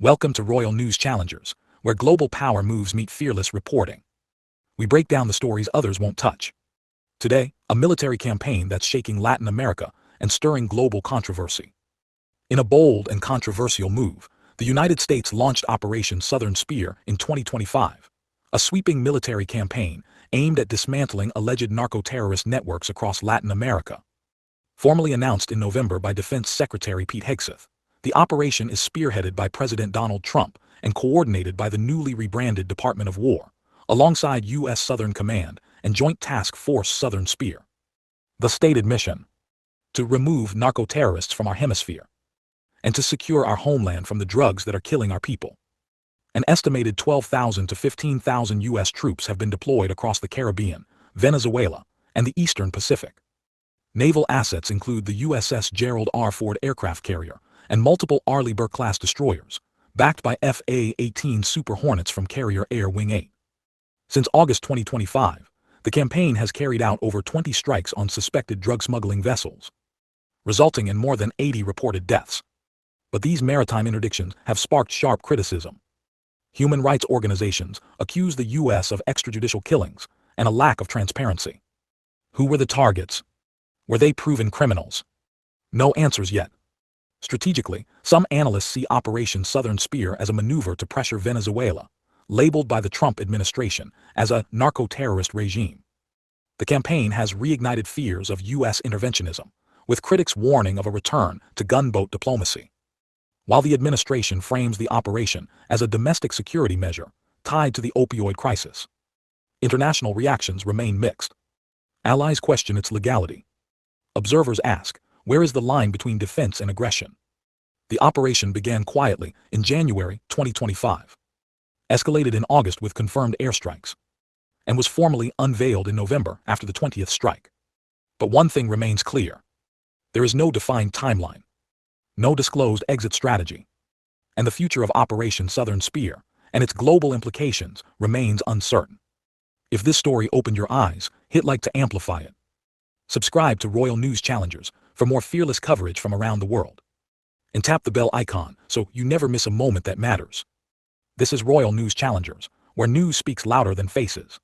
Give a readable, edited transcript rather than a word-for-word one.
Welcome to Royal News Challengers, where global power moves meet fearless reporting. We break down the stories others won't touch. Today, a military campaign that's shaking Latin America and stirring global controversy. In a bold and controversial move, the United States launched Operation Southern Spear in 2025, a sweeping military campaign aimed at dismantling alleged narco-terrorist networks across Latin America. Formally announced in November by Defense Secretary Pete Hegseth, the operation is spearheaded by President Donald Trump and coordinated by the newly rebranded Department of War, alongside U.S. Southern Command and Joint Task Force Southern Spear. The stated mission: to remove narco-terrorists from our hemisphere and to secure our homeland from the drugs that are killing our people. An estimated 12,000 to 15,000 U.S. troops have been deployed across the Caribbean, Venezuela, and the Eastern Pacific. Naval assets include the USS Gerald R. Ford aircraft carrier and multiple Arleigh Burke-class destroyers, backed by FA-18 Super Hornets from Carrier Air Wing 8. Since August 2025, the campaign has carried out over 20 strikes on suspected drug smuggling vessels, resulting in more than 80 reported deaths. But these maritime interdictions have sparked sharp criticism. Human rights organizations accuse the U.S. of extrajudicial killings and a lack of transparency. Who were the targets? Were they proven criminals? No answers yet. Strategically, some analysts see Operation Southern Spear as a maneuver to pressure Venezuela, labeled by the Trump administration as a narco-terrorist regime. The campaign has reignited fears of U.S. interventionism, with critics warning of a return to gunboat diplomacy. While the administration frames the operation as a domestic security measure tied to the opioid crisis, international reactions remain mixed. Allies question its legality. Observers ask, where is the line between defense and aggression? The operation began quietly in January 2025, escalated in August with confirmed airstrikes, and was formally unveiled in November after the 20th strike. But one thing remains clear: there is no defined timeline, no disclosed exit strategy, and the future of Operation Southern Spear and its global implications remains uncertain. If this story opened your eyes, hit like to amplify it. Subscribe to Royal News Challengers for more fearless coverage from around the world. And tap the bell icon so you never miss a moment that matters. This is Royal News Challengers, where news speaks louder than faces.